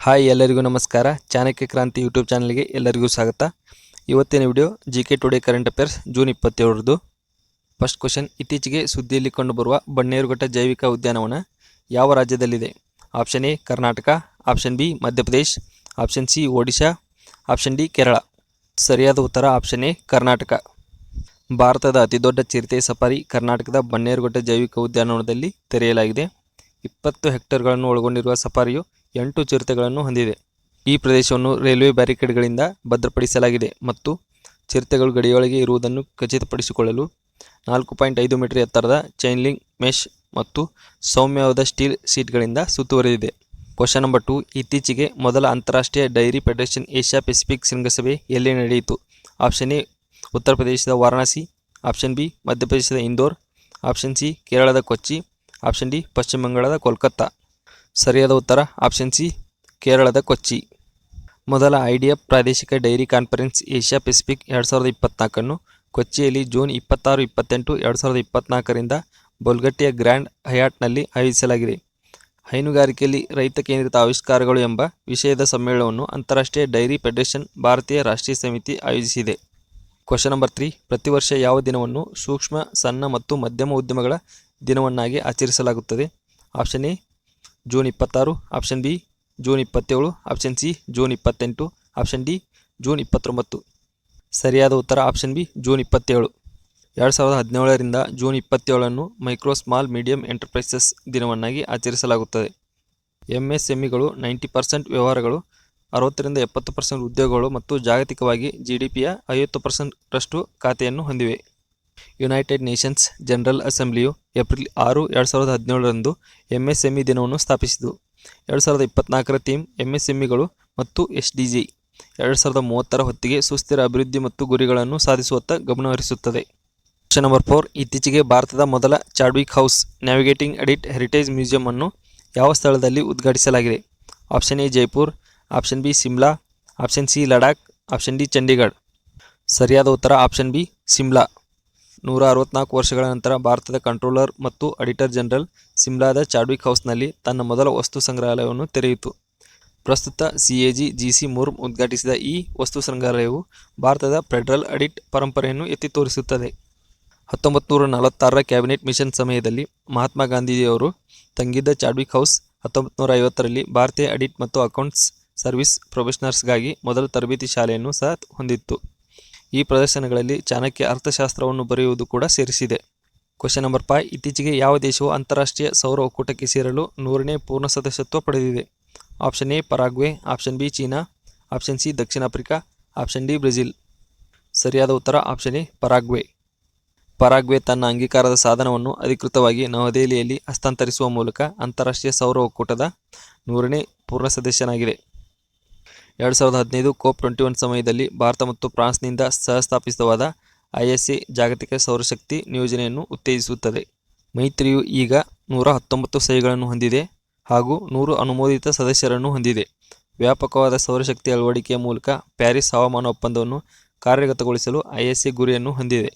Hi ಎಲ್ಲರಿಗೂ ನಮಸ್ಕಾರ. ಚಾಣಕ್ಯ ಕ್ರಾಂತಿ ಯೂಟ್ಯೂಬ್ ಚಾನಲ್ಗೆ ಎಲ್ಲರಿಗೂ ಸ್ವಾಗತ. ಇವತ್ತಿನ video GK today current affairs June 27ರದು. ಫಸ್ಟ್ ಕ್ವಶನ್, ಇತ್ತೀಚೆಗೆ ಸುದ್ದಿಯಲ್ಲಿ ಕಂಡುಬರುವ ಬನ್ನೇರುಘಟ್ಟ ಜೈವಿಕ ಉದ್ಯಾನವನ ಯಾವ ರಾಜ್ಯದಲ್ಲಿದೆ? Option A Karnataka, option B Madhya Pradesh, option C Odisha, option D Kerala. ಸರಿಯಾದ ಉತ್ತರ ಆಪ್ಷನ್ ಎ ಕರ್ನಾಟಕ. ಭಾರತದ ಅತಿದೊಡ್ಡ ಚಿರತೆ ಸಫಾರಿ ಕರ್ನಾಟಕದ ಬನ್ನೇರುಘಟ್ಟ ಜೈವಿಕ ಉದ್ಯಾನವನದಲ್ಲಿ ತೆರೆಯಲಾಗಿದೆ. 20 ಹೆಕ್ಟೇರ್ಗಳನ್ನು ಒಳಗೊಂಡಿರುವ ಸಫಾರಿಯು 8 ಚಿರತೆಗಳನ್ನು ಹೊಂದಿದೆ. ಈ ಪ್ರದೇಶವನ್ನು ರೈಲ್ವೆ ಬ್ಯಾರಿಕೇಡ್ಗಳಿಂದ ಭದ್ರಪಡಿಸಲಾಗಿದೆ ಮತ್ತು ಚಿರತೆಗಳು ಗಡಿಯೊಳಗೆ ಇರುವುದನ್ನು ಖಚಿತಪಡಿಸಿಕೊಳ್ಳಲು 4.5 ಮೀಟರ್ ಎತ್ತರದ ಚೈನ್ ಲಿಂಕ್ ಮೆಶ್ ಮತ್ತು ಸೌಮ್ಯವಾದ ಸ್ಟೀಲ್ ಸೀಟ್ಗಳಿಂದ ಸುತ್ತುವರೆದಿದೆ. ಕ್ವಶನ್ ನಂಬರ್ 2, ಇತ್ತೀಚೆಗೆ ಮೊದಲ ಅಂತಾರಾಷ್ಟ್ರೀಯ ಡೈರಿ ಫೆಡರೇಷನ್ ಏಷ್ಯಾ ಪೆಸಿಫಿಕ್ ಶೃಂಗಸಭೆ ಎಲ್ಲಿ ನಡೆಯಿತು? ಆಪ್ಷನ್ ಎ ಉತ್ತರ ಪ್ರದೇಶದ ವಾರಣಾಸಿ, ಆಪ್ಷನ್ ಬಿ ಮಧ್ಯಪ್ರದೇಶದ ಇಂದೋರ್, ಆಪ್ಷನ್ ಸಿ ಕೇರಳದ ಕೊಚ್ಚಿ, ಆಪ್ಷನ್ ಡಿ ಪಶ್ಚಿಮ ಬಂಗಾಳದ ಕೋಲ್ಕತ್ತಾ. ಸರಿಯಾದ ಉತ್ತರ ಆಪ್ಷನ್ ಸಿ ಕೇರಳದ ಕೊಚ್ಚಿ. ಮೊದಲ IDF ಪ್ರಾದೇಶಿಕ ಡೈರಿ ಕಾನ್ಫರೆನ್ಸ್ ಏಷ್ಯಾ ಪೆಸಿಫಿಕ್ 2024 ಕೊಚ್ಚಿಯಲ್ಲಿ ಜೂನ್ 26-28, 2024ರಿಂದ ಬೋಲ್ಗಟ್ಟಿಯ ಗ್ರ್ಯಾಂಡ್ ಹಯಾಟ್ನಲ್ಲಿ ಆಯೋಜಿಸಲಾಗಿದೆ. ಹೈನುಗಾರಿಕೆಯಲ್ಲಿ ರೈತ ಕೇಂದ್ರಿತ ಆವಿಷ್ಕಾರಗಳು ಎಂಬ ವಿಷಯದ ಸಮ್ಮೇಳನವನ್ನು ಅಂತಾರಾಷ್ಟ್ರೀಯ ಡೈರಿ ಫೆಡರೇಷನ್ ಭಾರತೀಯ ರಾಷ್ಟ್ರೀಯ ಸಮಿತಿ ಆಯೋಜಿಸಿದೆ. ಕ್ವಶನ್ ನಂಬರ್ 3, ಪ್ರತಿ ವರ್ಷ ಯಾವ ದಿನವನ್ನು ಸೂಕ್ಷ್ಮ, ಸಣ್ಣ ಮತ್ತು ಮಧ್ಯಮ ಉದ್ಯಮಗಳ ದಿನವನ್ನಾಗಿ ಆಚರಿಸಲಾಗುತ್ತದೆ? Option A June 26, option B June 27, option C June 28, option D June 29. ಸರಿಯಾದ ಉತ್ತರ ಆಪ್ಷನ್ ಬಿ ಜೂನ್ 27. 2017ರಿಂದ June 27 micro small medium enterprises ದಿನವನ್ನಾಗಿ ಆಚರಿಸಲಾಗುತ್ತದೆ. MSMEಗಳು 90% ವ್ಯವಹಾರಗಳು, 60-70% ಉದ್ಯೋಗಗಳು ಮತ್ತು ಜಾಗತಿಕವಾಗಿ GDPಯ 50%ರಷ್ಟು ಖಾತೆಯನ್ನು ಹೊಂದಿವೆ. ಯುನೈಟೆಡ್ ನೇಷನ್ಸ್ ಜನರಲ್ ಅಸೆಂಬ್ಲಿಯು ಏಪ್ರಿಲ್ 6, 2017ರಂದು MSME ದಿನವನ್ನು ಸ್ಥಾಪಿಸಿತು. 2024ರ ಥೀಮ್ MSMEಗಳು ಮತ್ತು SDG 2030ರ ಹೊತ್ತಿಗೆ ಸುಸ್ಥಿರ ಅಭಿವೃದ್ಧಿ ಮತ್ತು ಗುರಿಗಳನ್ನು ಸಾಧಿಸುವತ್ತ ಗಮನಹರಿಸುತ್ತದೆ. ಕ್ವಶನ್ ನಂಬರ್ 4, ಇತ್ತೀಚೆಗೆ ಭಾರತದ ಮೊದಲ Chadwick House navigating edit heritage museum ಅನ್ನು ಯಾವ ಸ್ಥಳದಲ್ಲಿ ಉದ್ಘಾಟಿಸಲಾಗಿದೆ? Option A Jaipur, option B Shimla, option C Ladakh, option D Chandigarh. ಸರಿಯಾದ ಉತ್ತರ ಆಪ್ಷನ್ ಬಿ ಸಿಮ್ಲಾ. 164 ವರ್ಷಗಳ ನಂತರ ಭಾರತದ ಕಂಟ್ರೋಲರ್ ಮತ್ತು ಆಡಿಟರ್ ಜನರಲ್ ಸಿಮ್ಲಾದ ಚಾಡ್ವಿಕ್ ಹೌಸ್ನಲ್ಲಿ ತನ್ನ ಮೊದಲ ವಸ್ತು ಸಂಗ್ರಹಾಲಯವನ್ನು ತೆರೆಯಿತು. ಪ್ರಸ್ತುತ CAG GC ಮುರ್ಮು ಉದ್ಘಾಟಿಸಿದ ಈ ವಸ್ತು ಸಂಗ್ರಹಾಲಯವು ಭಾರತದ ಫೆಡರಲ್ ಆಡಿಟ್ ಪರಂಪರೆಯನ್ನು ಎತ್ತಿ ತೋರಿಸುತ್ತದೆ. 1946ರ ಕ್ಯಾಬಿನೆಟ್ ಮಿಷನ್ ಸಮಯದಲ್ಲಿ ಮಹಾತ್ಮ ಗಾಂಧೀಜಿಯವರು ತಂಗಿದ್ದ ಚಾಡ್ವಿಕ್ ಹೌಸ್ 1950ರಲ್ಲಿ ಭಾರತೀಯ ಆಡಿಟ್ ಮತ್ತು ಅಕೌಂಟ್ಸ್ ಸರ್ವಿಸ್ ಪ್ರೊಫೆಷನಲ್ಸ್ಗಾಗಿ ಮೊದಲ ತರಬೇತಿ ಶಾಲೆಯನ್ನು ಸಹ ಹೊಂದಿತ್ತು. ಈ ಪ್ರದರ್ಶನಗಳಲ್ಲಿ ಚಾಣಕ್ಯ ಅರ್ಥಶಾಸ್ತ್ರವನ್ನು ಬರೆಯುವುದು ಕೂಡ ಸೇರಿಸಿದೆ. ಕ್ವಶನ್ ನಂಬರ್ 5, ಇತ್ತೀಚೆಗೆ ಯಾವ ದೇಶವು ಅಂತಾರಾಷ್ಟ್ರೀಯ ಸೌರ ಒಕ್ಕೂಟಕ್ಕೆ ಸೇರಲು 100ನೇ ಪೂರ್ಣ ಸದಸ್ಯತ್ವ ಪಡೆದಿದೆ? Option A Paraguay, option B China, option C Dakshina Africa, option D Brazil. ಸರಿಯಾದ ಉತ್ತರ ಆಪ್ಷನ್ ಎ ಪರಾಗ್ವೆ. ಪರಾಗ್ವೆ ತನ್ನ ಅಂಗೀಕಾರದ ಸಾಧನವನ್ನು ಅಧಿಕೃತವಾಗಿ ನವದೆಹಲಿಯಲ್ಲಿ ಹಸ್ತಾಂತರಿಸುವ ಮೂಲಕ ಅಂತಾರಾಷ್ಟ್ರೀಯ ಸೌರ ಒಕ್ಕೂಟದ 100ನೇ ಪೂರ್ಣ ಸದಸ್ಯನಾಗಿದೆ. 2015 COP21 ಸಮಯದಲ್ಲಿ ಭಾರತ ಮತ್ತು ಫ್ರಾನ್ಸ್ನಿಂದ ಸಹಸ್ಥಾಪಿತವಾದ ISA ಜಾಗತಿಕ ಸೌರಶಕ್ತಿ ನಿಯೋಜನೆಯನ್ನು ಉತ್ತೇಜಿಸುತ್ತದೆ. ಮೈತ್ರಿಯು ಈಗ 119 ಸಹಿಗಳನ್ನು ಹೊಂದಿದೆ ಹಾಗೂ 100 ಅನುಮೋದಿತ ಸದಸ್ಯರನ್ನು ಹೊಂದಿದೆ. ವ್ಯಾಪಕವಾದ ಸೌರಶಕ್ತಿ ಅಳವಡಿಕೆಯ ಮೂಲಕ ಪ್ಯಾರಿಸ್ ಹವಾಮಾನ ಒಪ್ಪಂದವನ್ನು ಕಾರ್ಯಗತಗೊಳಿಸಲು ISA ಗುರಿಯನ್ನು ಹೊಂದಿದೆ.